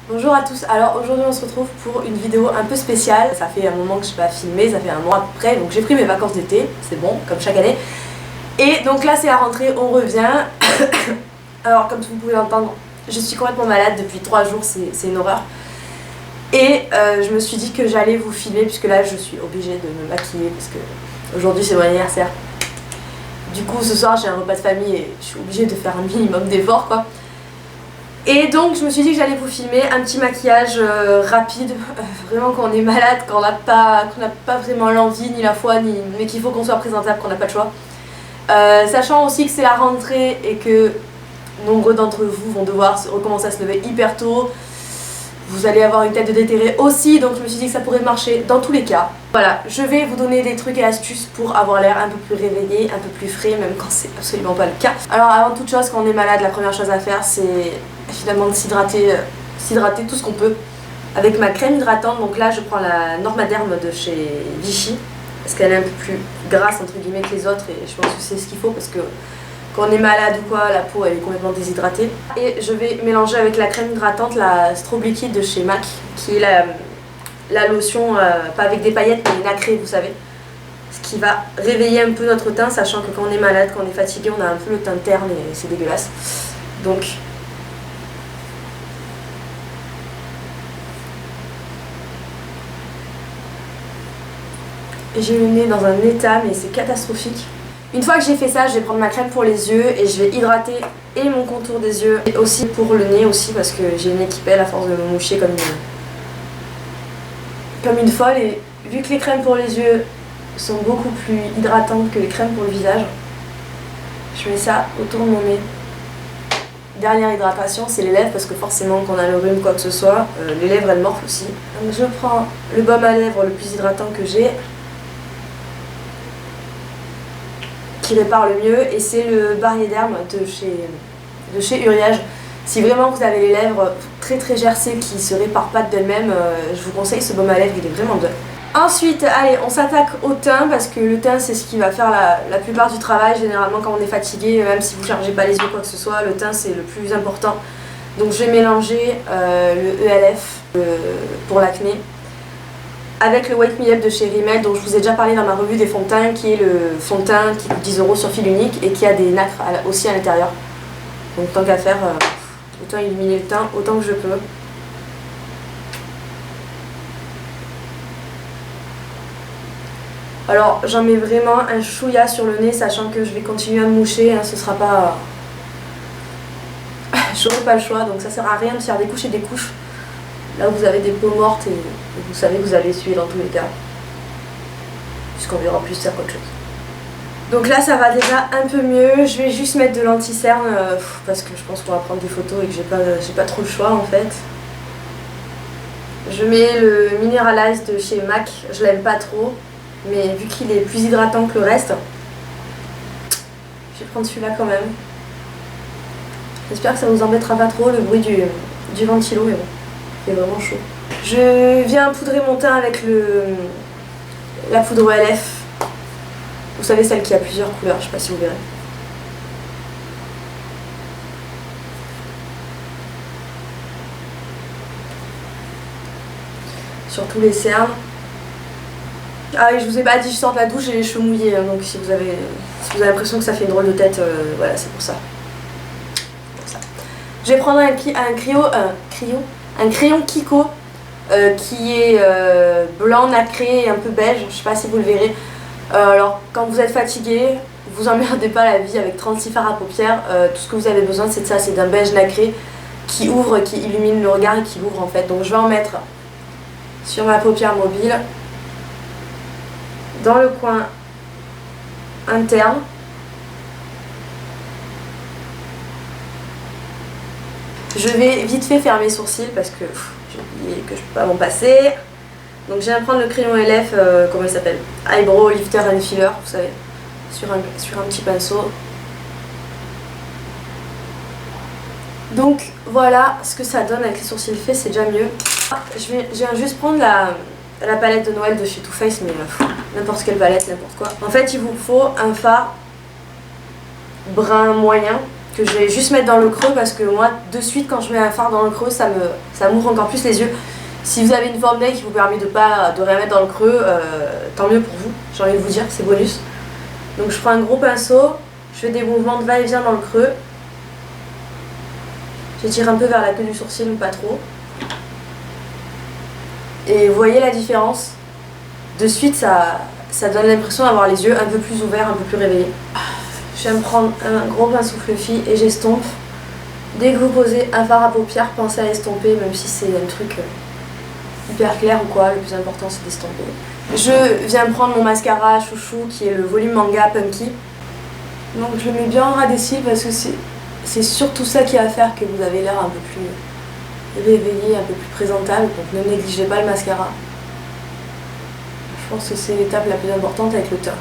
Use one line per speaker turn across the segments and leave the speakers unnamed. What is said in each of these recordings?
Bonjour à tous, alors aujourd'hui on se retrouve pour une vidéo un peu spéciale. Ça fait un moment que je n'ai pas filmé, ça fait un mois à peu près, donc j'ai pris mes vacances d'été, c'est bon, comme chaque année. Et donc là c'est la rentrée, on revient. Alors comme vous pouvez l'entendre, je suis complètement malade depuis 3 jours, c'est une horreur. Et je me suis dit que j'allais vous filmer puisque là je suis obligée de me maquiller parce que aujourd'hui c'est mon anniversaire. Du coup ce soir j'ai un repas de famille et je suis obligée de faire un minimum d'efforts quoi. Et donc je me suis dit que j'allais vous filmer un petit maquillage rapide, vraiment quand on est malade, quand on n'a pas vraiment l'envie ni la foi, mais qu'il faut qu'on soit présentable, qu'on n'a pas le choix. Sachant aussi que c'est la rentrée et que nombreux d'entre vous vont devoir recommencer à se lever hyper tôt. Vous allez avoir une tête de déterré aussi, donc je me suis dit que ça pourrait marcher dans tous les cas. Voilà, je vais vous donner des trucs et astuces pour avoir l'air un peu plus réveillé, un peu plus frais, même quand c'est absolument pas le cas. Alors avant toute chose, quand on est malade, la première chose à faire c'est finalement de s'hydrater tout ce qu'on peut avec ma crème hydratante. Donc là je prends la Normaderm de chez Vichy, parce qu'elle est un peu plus grasse entre guillemets que les autres et je pense que c'est ce qu'il faut parce que quand on est malade ou quoi, la peau elle est complètement déshydratée. Et je vais mélanger avec la crème hydratante, la Strobe Liquide de chez MAC, qui est la lotion, pas avec des paillettes mais nacrée vous savez. Ce qui va réveiller un peu notre teint, sachant que quand on est malade, quand on est fatigué, on a un peu le teint terne et c'est dégueulasse. Donc j'ai le nez dans un état mais c'est catastrophique. Une fois que j'ai fait ça, je vais prendre ma crème pour les yeux et je vais hydrater et mon contour des yeux et aussi pour le nez aussi parce que j'ai le nez qui pèle à force de me moucher comme une folle. Et vu que les crèmes pour les yeux sont beaucoup plus hydratantes que les crèmes pour le visage, je mets ça autour de mon nez. Dernière hydratation, c'est les lèvres parce que forcément quand on a le rhume quoi que ce soit, les lèvres elles morflent aussi. Donc je prends le baume à lèvres le plus hydratant que j'ai, qui répare le mieux, et c'est le Barrier-Derm de chez Uriage. Si vraiment vous avez les lèvres très très gercées qui se réparent pas d'elles-mêmes, je vous conseille ce baume à lèvres, il est vraiment bien. Ensuite, allez, on s'attaque au teint parce que le teint c'est ce qui va faire la plupart du travail. Généralement quand on est fatigué, même si vous chargez pas les yeux quoi que ce soit, le teint c'est le plus important. Donc je vais mélanger le ELF pour l'acné avec le Wake Me Up de chez Rimmel, dont je vous ai déjà parlé dans ma revue des fonds de teint, qui est le fond de teint qui coûte 10 € sur fil unique et qui a des nacres aussi à l'intérieur. Donc tant qu'à faire, autant illuminer le teint autant que je peux. Alors j'en mets vraiment un chouïa sur le nez, sachant que je vais continuer à me moucher, hein, ce sera pas... J'aurai pas le choix, donc ça sert à rien de faire des couches et des couches. Là où vous avez des peaux mortes et vous savez que vous allez essuyer dans tous les cas. Puisqu'on verra plus ça qu'autre chose. Donc là ça va déjà un peu mieux. Je vais juste mettre de l'anti-cerne parce que je pense qu'on va prendre des photos et que j'ai pas trop le choix en fait. Je mets le Mineralize de chez MAC. Je l'aime pas trop, mais vu qu'il est plus hydratant que le reste, je vais prendre celui-là quand même. J'espère que ça vous embêtera pas trop le bruit du ventilo, mais bon. C'est vraiment chaud. Je viens poudrer mon teint avec la poudre ELF. Vous savez, celle qui a plusieurs couleurs, je sais pas si vous verrez. Sur tous les cernes. Ah oui, je vous ai pas dit, je sors de la douche, j'ai les cheveux mouillés, hein, donc si vous avez l'impression que ça fait une drôle de tête, voilà, c'est pour ça. Je vais prendre un crayon Kiko qui est blanc nacré et un peu beige, je sais pas si vous le verrez. Alors quand vous êtes fatigué, vous emmerdez pas la vie avec 36 fards à paupières, tout ce que vous avez besoin c'est de ça, c'est d'un beige nacré qui ouvre, qui illumine le regard et qui l'ouvre en fait. Donc je vais en mettre sur ma paupière mobile, dans le coin interne. Je vais vite fait faire mes sourcils parce que j'ai oublié que je peux pas m'en passer. Donc je viens prendre le crayon LF, comment il s'appelle, Eyebrow Lifter and Filler, vous savez, sur un petit pinceau. Donc voilà ce que ça donne avec les sourcils faits, c'est déjà mieux. Je viens juste prendre la palette de Noël de chez Too Faced, mais n'importe quelle palette, n'importe quoi. En fait il vous faut un fard brun moyen que je vais juste mettre dans le creux parce que moi de suite quand je mets un fard dans le creux ça m'ouvre encore plus les yeux. Si vous avez une forme d'œil qui vous permet de rien mettre dans le creux, tant mieux pour vous, j'ai envie de vous dire, c'est bonus. Donc je prends un gros pinceau, je fais des mouvements de va-et-vient dans le creux. J'étire un peu vers la queue du sourcil mais pas trop. Et vous voyez la différence? De suite ça donne l'impression d'avoir les yeux un peu plus ouverts, un peu plus réveillés. Je viens me prendre un gros pinceau fluffy et j'estompe. Dès que vous posez un fard à paupières, pensez à estomper, même si c'est un truc hyper clair ou quoi, le plus important c'est d'estomper. Je viens prendre mon mascara chouchou qui est le volume manga Punky. Donc je le mets bien en ras des cils parce que c'est surtout ça qui va faire que vous avez l'air un peu plus réveillé, un peu plus présentable, donc ne négligez pas le mascara. Je pense que c'est l'étape la plus importante avec le teint.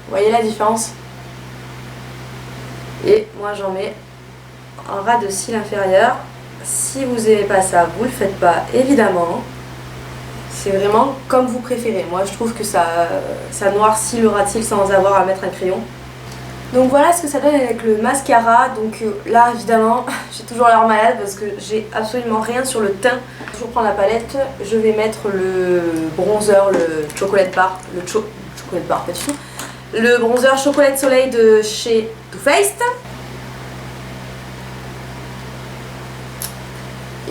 Vous voyez la différence? Et moi j'en mets en ras de cils inférieur. Si vous n'aimez pas ça, vous le faites pas, évidemment. C'est vraiment comme vous préférez. Moi je trouve que ça noircit le ras de cils sans avoir à mettre un crayon. Donc voilà ce que ça donne avec le mascara. Donc là évidemment j'ai toujours l'air malade parce que j'ai absolument rien sur le teint. Je vais prendre la palette, je vais mettre le bronzer, le chocolate bar, chocolate bar pas du tout. Le bronzer Chocolat Soleil de chez Too Faced.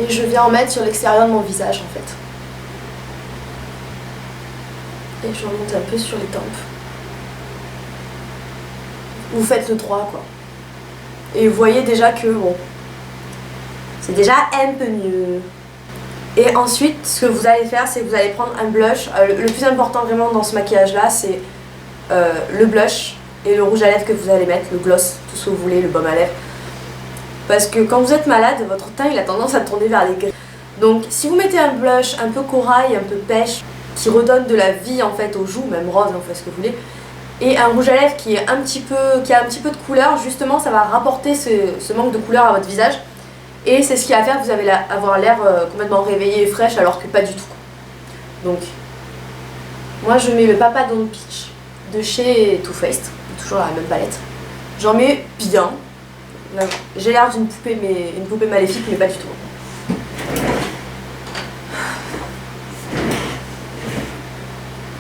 Et je viens en mettre sur l'extérieur de mon visage en fait. Et je remonte un peu sur les tempes. Vous faites le 3 quoi. Et vous voyez déjà que bon, c'est déjà un peu mieux. Et ensuite ce que vous allez faire c'est que vous allez prendre un blush. Le plus important vraiment dans ce maquillage là c'est le blush et le rouge à lèvres que vous allez mettre, le gloss, tout ce que vous voulez, le baume à lèvres. Parce que quand vous êtes malade, votre teint il a tendance à tourner vers les gris. Donc si vous mettez un blush un peu corail, un peu pêche, qui redonne de la vie en fait aux joues, même rose, en fait ce que vous voulez, et un rouge à lèvres qui a un petit peu de couleur, justement ça va rapporter ce manque de couleur à votre visage. Et c'est ce qui va faire que vous allez avoir l'air complètement réveillé et fraîche alors que pas du tout. Donc moi je mets le Papa Don't Peach de chez Too Faced, toujours la même palette. J'en mets bien. J'ai l'air d'une poupée, mais une poupée maléfique, mais pas du tout.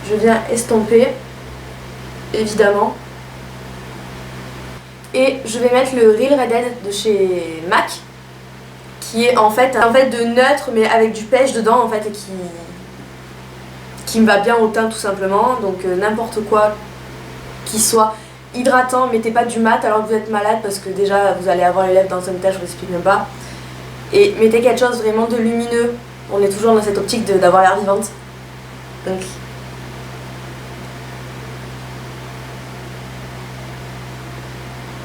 Je viens estomper, évidemment. Et je vais mettre le Real Redhead de chez MAC, qui est en fait de neutre, mais avec du pêche dedans, en fait, et qui me va bien au teint tout simplement. Donc n'importe quoi qui soit hydratant, mettez pas du mat alors que vous êtes malade parce que déjà vous allez avoir les lèvres dans un état, je vous explique même pas. Et mettez quelque chose vraiment de lumineux, on est toujours dans cette optique d'avoir l'air vivante. Donc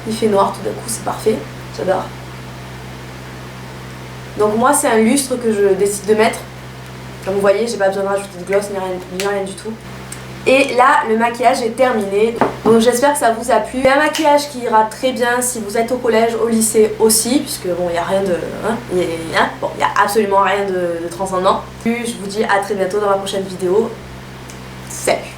il fait noir tout d'un coup, c'est parfait, j'adore. Donc moi c'est un lustre que je décide de mettre. Comme vous voyez, j'ai pas besoin de rajouter de gloss ni rien du tout. Et là, le maquillage est terminé. Donc j'espère que ça vous a plu. C'est un maquillage qui ira très bien si vous êtes au collège, au lycée aussi, puisque bon, il n'y a rien de... il y a absolument rien de transcendant. Je vous dis à très bientôt dans ma prochaine vidéo. Salut!